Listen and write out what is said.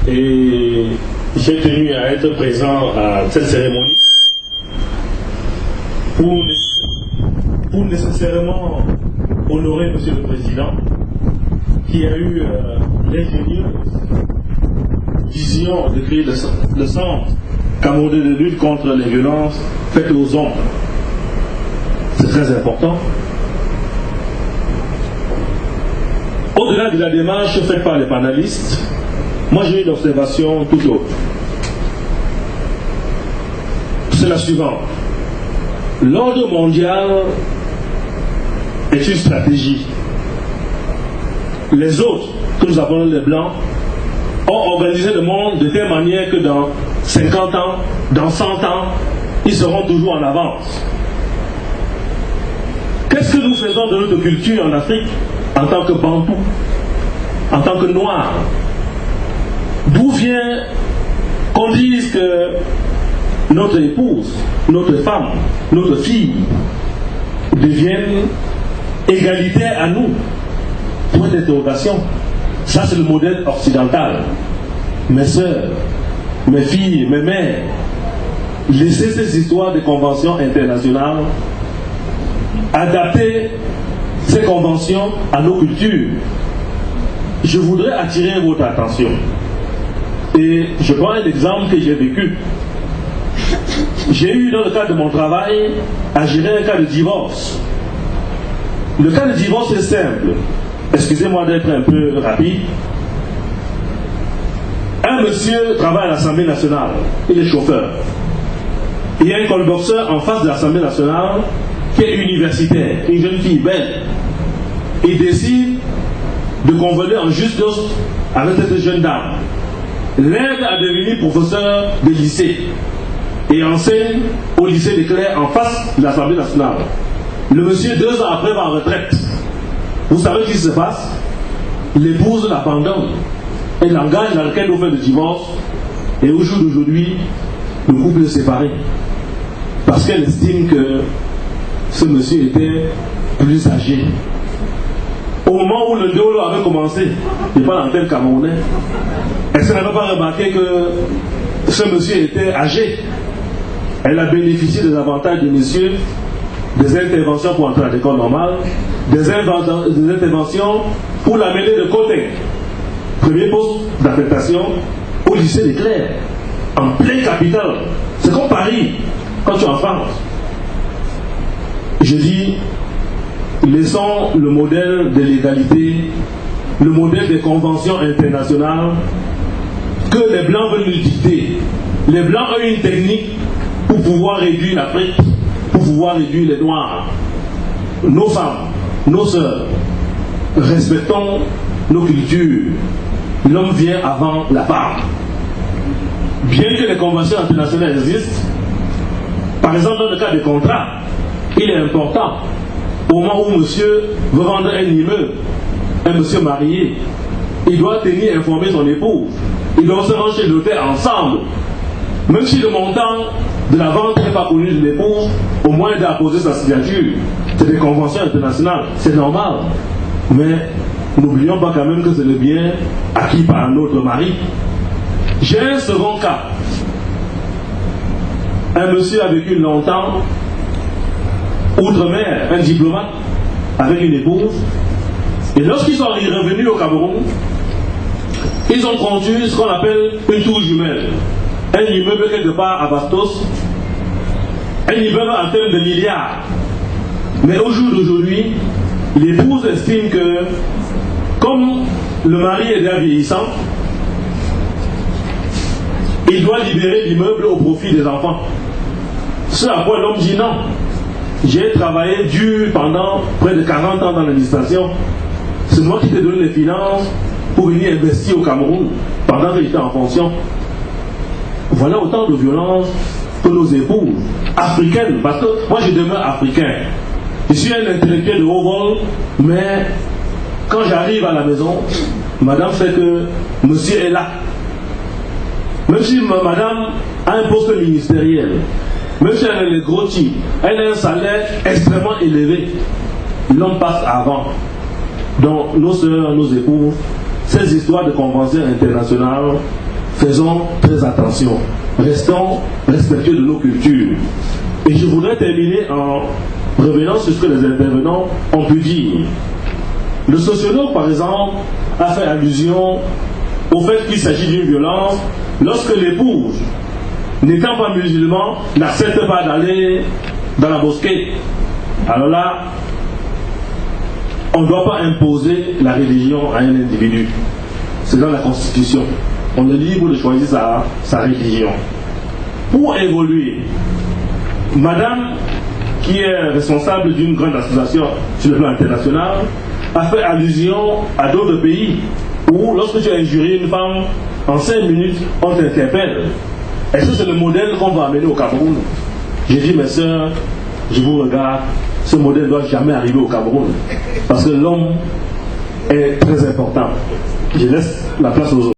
Et j'ai tenu à être présent à cette cérémonie pour nécessairement honorer M. le Président qui a eu l'ingénieuse vision de créer le centre camerounais de lutte contre les violences faites aux hommes. C'est très important. Au-delà de la démarche faite par les panélistes, moi j'ai une observation tout autre. C'est la suivante. L'ordre mondial est une stratégie. Les autres, que nous appelons les Blancs, ont organisé le monde de telle manière que dans 50 ans, dans 100 ans, ils seront toujours en avance. Qu'est-ce que nous faisons de notre culture en Afrique en tant que Bantou, en tant que Noirs? D'où vient qu'on dise que notre épouse, notre femme, notre fille deviennent égalitaires à nous? Point d'interrogation. Ça, c'est le modèle occidental. Mes sœurs, mes filles, mes mères, laissez ces histoires de conventions internationales, adapter ces conventions à nos cultures. Je voudrais attirer votre attention. Et je prends un exemple que j'ai vécu. J'ai eu, dans le cadre de mon travail, à gérer un cas de divorce. Le cas de divorce est simple. Excusez-moi d'être un peu rapide. Un monsieur travaille à l'Assemblée nationale. Il est chauffeur. Il y a un colboxeur en face de l'Assemblée nationale qui est universitaire, une jeune fille belle. Il décide de convenir en juste dose avec cette jeune dame. L'aide à devenir professeur de lycée et enseigne au lycée des Clercs en face de l'Assemblée nationale. Le monsieur, 2 ans après, va en retraite. Vous savez ce qui se passe? L'épouse l'abandonne. Elle l'engage dans lequel on fait le divorce. Et au jour d'aujourd'hui, le couple est séparé. Parce qu'elle estime que ce monsieur était plus âgé. Au moment où le Ndolo avait commencé, il n'est pas dans tel Camerounais, est-ce qu'elle n'avait pas remarqué que ce monsieur était âgé? Elle a bénéficié des avantages du monsieur, des interventions pour entrer à l'école normale, des interventions pour l'amener de côté. Premier poste d'affectation au lycée des Clercs, en pleine capitale. C'est comme Paris, quand tu es en France. Je dis, laissons le modèle de l'égalité, le modèle des conventions internationales que les Blancs veulent nous dicter. Les Blancs ont une technique pour pouvoir réduire l'Afrique, pour pouvoir réduire les Noirs. Nos femmes, nos sœurs, respectons nos cultures. L'homme vient avant la femme. Bien que les conventions internationales existent, par exemple dans le cas des contrats, il est important, au moment où monsieur veut vendre un immeuble, un monsieur marié, il doit tenir informé son épouse. Ils doivent se rendre chez le notaire ensemble. Même si le montant de la vente n'est pas connu de l'épouse, au moins il doit poser sa signature. C'est des conventions internationales, c'est normal. Mais n'oublions pas quand même que c'est le bien acquis par un autre mari. J'ai un second cas. Un monsieur a vécu longtemps outre-mer, un diplomate, avec une épouse. Et lorsqu'ils sont revenus au Cameroun, ils ont construit ce qu'on appelle une tour jumelle. Un immeuble quelque part à Bastos, un immeuble en termes de milliards. Mais au jour d'aujourd'hui, l'épouse estime que, comme le mari est déjà vieillissant, il doit libérer l'immeuble au profit des enfants. Ce à quoi l'homme dit non. J'ai travaillé dur pendant près de 40 ans dans l'administration. C'est moi qui t'ai donné les finances pour venir investir au Cameroun pendant que j'étais en fonction. Voilà autant de violence que nos épouses africaines. Parce que moi je demeure africain. Je suis un intellectuel de haut vol, mais quand j'arrive à la maison, madame sait que monsieur est là. Même si madame a un poste ministériel, même si elle est le gros type, elle a un salaire extrêmement élevé, l'homme passe avant. Donc nos soeurs, nos épouses, ces histoires de conventions internationales, faisons très attention. Restons respectueux de nos cultures. Et je voudrais terminer en revenant sur ce que les intervenants ont pu dire. Le sociologue, par exemple, a fait allusion au fait qu'il s'agit d'une violence lorsque l'épouse, n'étant pas musulman, n'accepte pas d'aller dans la mosquée. Alors là, on ne doit pas imposer la religion à un individu. C'est dans la Constitution. On est libre de choisir sa religion. Pour évoluer, Madame, qui est responsable d'une grande association sur le plan international, a fait allusion à d'autres pays où, lorsque tu as injurié une femme, en 5 minutes, on t'interpelle. Est-ce que c'est le modèle qu'on va amener au Cameroun? J'ai dit, mes sœurs, je vous regarde, ce modèle ne doit jamais arriver au Cameroun. Parce que l'homme est très important. Je laisse la place aux autres.